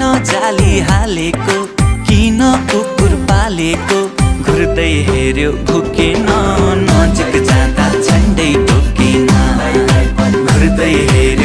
किन जाली हालेको, किन कुकुर पालेको, घुर्दै हेर्यो भुकेन, नजिक जाँदा झन्डै टोकेन, घुर्दै हेर्यो